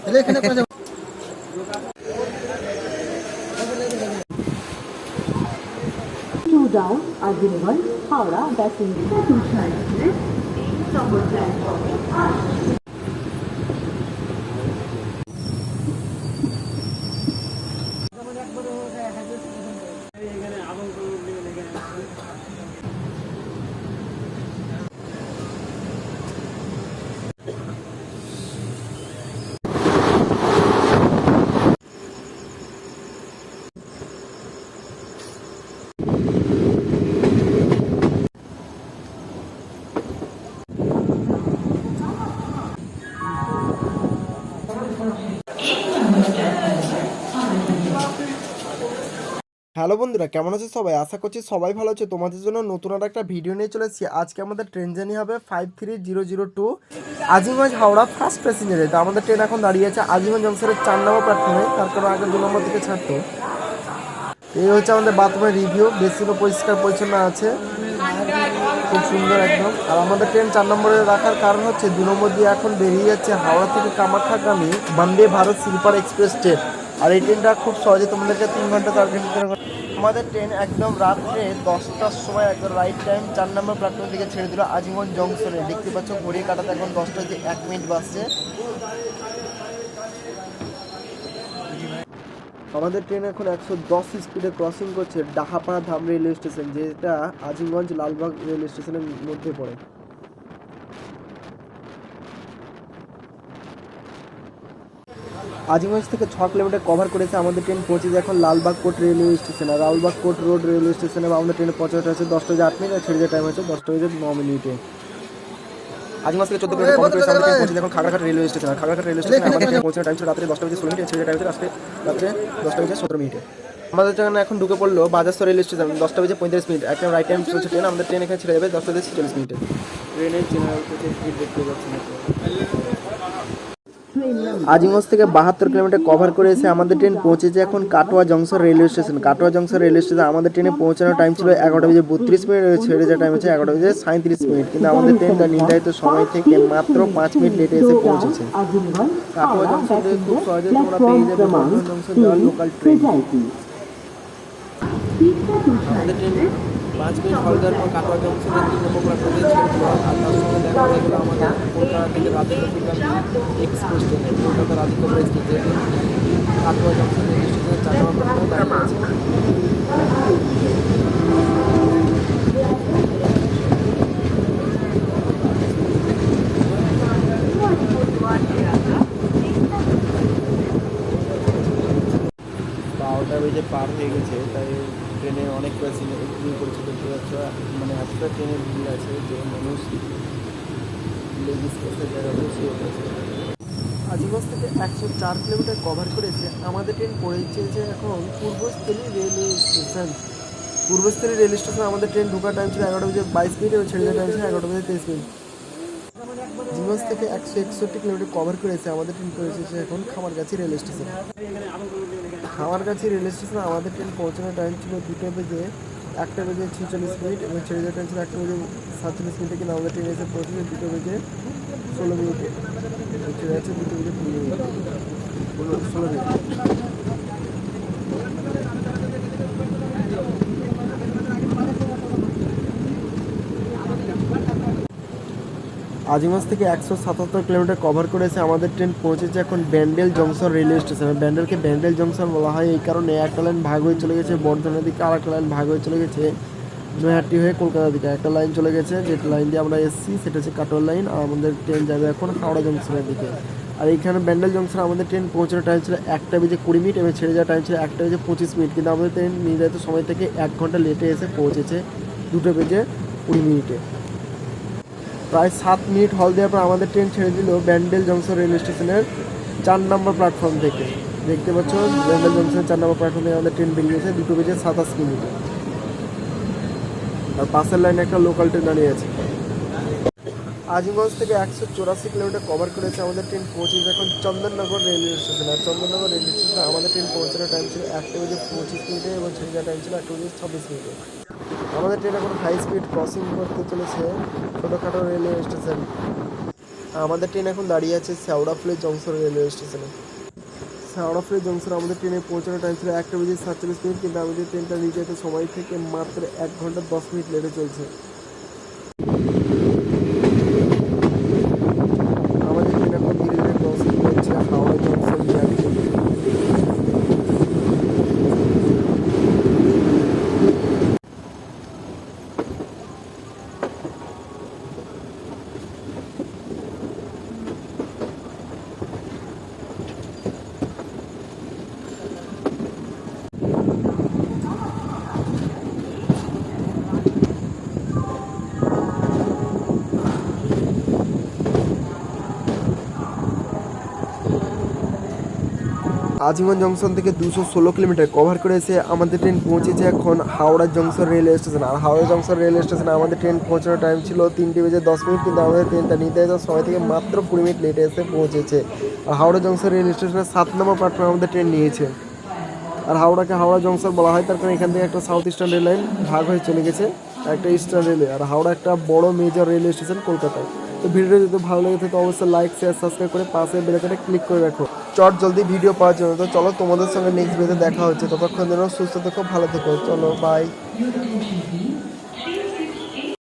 Two down, Azimwan, Howrah, passenger to Shanghai, number platform. Hello বন্ধুরা, কেমন আছো সবাই? আশা করছি সবাই ভালো আছে। তোমাদের জন্য নতুন আর একটা ভিডিও নিয়ে চলে এসেছি। আজকে আমাদের ট্রেন জার্নি হবে 53002 আজিমগঞ্জ হাওড়া ফার্স্ট প্যাসেঞ্জারে। তো আমাদের ট্রেন এখন দাঁড়িয়ে আছে আজিমগঞ্জ জংশনের 4 নম্বর প্ল্যাটফর্মে, তার কারণ আগে 2 নম্বর থেকে ছাড়তো। এই হচ্ছে আমাদের বাথরুমের রিভিউ, বেসিনও পরিষ্কার পরিচ্ছন্ন আছে, খুব সুন্দর একদম। আর আমাদের ট্রেন 4 নম্বরে রাখার কারণ হচ্ছে 2 নম্বর দিয়ে এখন বেরিয়ে যাচ্ছে হাওড়া থেকে কামাখ্যাগামী Vande Bharat sleeper express train. আর এই ট্রেনটা খুব সহজে তোমাদেরকে 3 ঘন্টা 4 ঘন্টা। আমাদের ট্রেন একদম রাত্রে 10টার সময় একদম রাইট টাইম 4 নম্বর প্ল্যাটফর্ম থেকে ছেড়ে দিল আজিমগঞ্জ জংশনে। দেখতে পাচ্ছ ঘড়ি কাটাতে এখন 10:01 বাজছে। আমাদের ট্রেন এখন 110 স্পিডে ক্রসিং করছে ডাহাপাড়া ধাম রেলওয়ে স্টেশন, যেটা আজিমগঞ্জ লালবাগ রেলওয়ে স্টেশনের মধ্যে পড়ে। আজিমগঞ্জ থেকে 6 কিলোমিটার কভার করেছে আমাদের ট্রেন। পৌঁছেছে এখন লালবাগ কোট রেলওয়ে স্টেশন। আর লালবাগ কোট রোড রেলওয়ে স্টেশনে আমাদের ট্রেনে পৌঁছাতে হচ্ছে 10:08 আর ছেড়ে যাওয়ার টাইম হচ্ছে 10:09। আজিমগঞ্জ থেকে 14 কিলোমিটার কভার করেছে আমাদের ট্রেন। পৌঁছেছে এখন খাগড়াঘাট রেলওয়ে স্টেশন। আর খাগড়াঘাট রেলওয়ে স্টেশনে আমাদের ট্রেন পৌঁছানোর টাইম ছিল রাত্রে 10:16 ছেড়ে যাওয়ার টাইম হচ্ছে রাত্রে 10:17। আমাদের ট্রেন এখন ঢুকে পড়লো বাজারসর রেলওয়ে স্টেশন 10:35। একদম রাইট টাইম চলছে ট্রেন। আমাদের ট্রেন এখানে ছেড়ে যাবে 10:46। ট্রেনের জেনারেল কোচের ভিড় দেখতে পাচ্ছেন। আজিমগঞ্জ থেকে 72 কিলোমিটার কভার করে এসে আমাদের ট্রেন পৌঁছেছে এখন Katwa junction railway station. Katwa junction railway station আমাদের ট্রেনে পৌঁছানোর টাইম ছিল 11:32, ছেড়ে যাওয়ার টাইম হচ্ছে 11:37। কিন্তু আমাদের ট্রেনটা নির্ধারিত সময় থেকে মাত্র 5 মিনিট লেটে এসে পৌঁছেছে। কাটোয়া জংশন থেকে খুব সহজে তোমরা পেয়ে যাবে বর্ধমান জংশন যাওয়ার লোকাল ট্রেন। আমাদের ট্রেন 5 মিনিট হল দেওয়ার পর কাটোয়া জংশনে 3 নম্বর প্ল্যাটফর্মে ছেড়ে দিল। আর তার সঙ্গে দেখা হয়ে গেল আমাদের কলকাতা থেকে রাধিকাপুরগামী এক্সপ্রেস ট্রেনে। Kolkata Radhikapur express train Katwa junction rail স্টেশনের 4 নম্বর প্ল্যাটফর্মে দাঁড়িয়ে আছে। পার হয়ে গেছে, তাই ট্রেনে অনেক প্যাসেঞ্জার ভিড় করছে। দেখতে পাচ্ছ মানে এতটা ট্রেনের ভিড় আছে যে মানুষ লেডিস বসে জায়গাতে শুয়ে পড়েছে। আজিমগঞ্জ থেকে 104 কিলোমিটার কভার করেছে আমাদের ট্রেন পড়েছে যে এখন Purbasthali railway station. Purbasthali railway station আমাদের ট্রেন ঢোকার টাইম ছিল 11:22 এবং ছেড়ে যাওয়ার টাইম ছিল 11:23। আজিমগঞ্জ থেকে 161 কিলোমিটার কভার করেছে আমাদের ট্রেন পৌঁছেছে এখন Khamargachhi railway station. Khamargachhi railway স্টেশনে আমাদের ট্রেন পৌঁছানোর টাইম ছিল 1:46 এবং ছেড়ে যাওয়ার টাইম ছিল 1:47। কিন্তু আমাদের ট্রেন এসে পৌঁছেছে 2:16। ছেড়ে যাচ্ছে 2:16। আজিমগঞ্জ থেকে 177 কিলোমিটার কভার করেছে আমাদের ট্রেন পৌঁছেছে এখন ব্যান্ডেল জংশন রেলওয়ে স্টেশনে। ব্যান্ডেলকে ব্যান্ডেল জংশন বলা হয় এই কারণে একটা লাইন ভাগ হয়ে চলে গেছে বর্ধমানের দিকে, আর একটা লাইন ভাগ হয়ে চলে গেছে নৈহাটি হয়ে কলকাতার দিকে। একটা লাইন চলে গেছে যে লাইন দিয়ে আমরা এসেছি সেটা হচ্ছে কাটোয়া লাইন। আর আমাদের ট্রেন যাবে এখন হাওড়া জংশনের দিকে। আর এইখানে ব্যান্ডেল জংশনে আমাদের ট্রেন পৌঁছানোর টাইম ছিল 1:20 এবং ছেড়ে যাওয়ার টাইম ছিল 1:25। কিন্তু আমাদের ট্রেন নির্ধারিত সময় থেকে 1 ঘন্টা লেটে এসে পৌঁছেছে 2:20। প্রায় 7 মিনিট হল দেওয়ার পর আমাদের ট্রেন ছেড়ে দিল ব্যান্ডেল জংশন রেলওয়ে স্টেশনের 4 নম্বর প্ল্যাটফর্ম থেকে। দেখতে পাচ্ছ ব্যান্ডেল জংশনের 4 নম্বর প্ল্যাটফর্ম থেকে আমাদের ট্রেন বেরিয়েছে 2:27। আর পাশের লাইনে একটা লোকাল ট্রেন দাঁড়িয়ে আছে। আজিমগঞ্জ থেকে 184 কিলোমিটার কভার করেছে আমাদের ট্রেন পৌঁছেছে এখন চন্দননগর রেলওয়ে স্টেশন। আর চন্দননগর রেলওয়ে স্টেশনে আমাদের ট্রেন পৌঁছানোর টাইম ছিল 1:25 এবং ছেড়ে যাওয়ার টাইম ছিল 1:26। আমাদের ট্রেন এখন হাই স্পিড ক্রসিং করতে চলেছে ছোটোখাটো রেলওয়ে স্টেশন। আমাদের ট্রেন এখন দাঁড়িয়ে আছে শেওড়াফুলি জংশন রেলওয়ে স্টেশনে। শেওড়াফুলি জংশন আমাদের ট্রেনে পৌঁছানোর টাইম ছিল 1:47, কিন্তু আমাদের ট্রেনটা নিয়ে যেতে সময় থেকে মাত্র 1 ঘন্টা 10 মিনিট লেটে চলছে। আমাদের ট্রেন এখন ধীরে ধীরে ক্রসিং করছে Howrah junction junction. Azimganj junction থেকে 216 কিলোমিটার কভার করেছে আমাদের ট্রেন পৌঁছেছে এখন হাওড়া জংশন রেলওয়ে স্টেশন। আর হাওড়া জংশন রেলওয়ে স্টেশনে আমাদের ট্রেন পৌঁছানোর টাইম ছিল 3:10, কিন্তু আমাদের ট্রেনটা নিতে যাওয়ার সময় থেকে মাত্র 20 মিনিট লেটে এসে পৌঁছেছে। আর হাওড়া জংশন রেলওয়ে স্টেশনের 7 নম্বর প্ল্যাটফর্মে আমাদের ট্রেন নিয়েছে। আর হাওড়াকে হাওড়া জংশন বলা হয় তার কারণ এখান থেকে একটা সাউথ ইস্টার্ন রেল লাইন ভাগ হয়ে চলে গেছে, একটা ইস্টার্ন রেলওয়ে। আর হাওড়া একটা বড় মেজর রেলওয়ে স্টেশন কলকাতায়। তো ভিডিওটা যদি ভালো লেগে থাকে অবশ্যই লাইক শেয়ার সাবস্ক্রাইব করে পাশে বেল আইকনে ক্লিক করে রাখো চট জলদি ভিডিও পাওয়ার জন্য। তো চলো তোমাদের সঙ্গে নেক্সট ভিডিওতে দেখা হচ্ছে, ততক্ষণ যেন সুস্থ থেকো, ভালো থেকো, চলো বাই।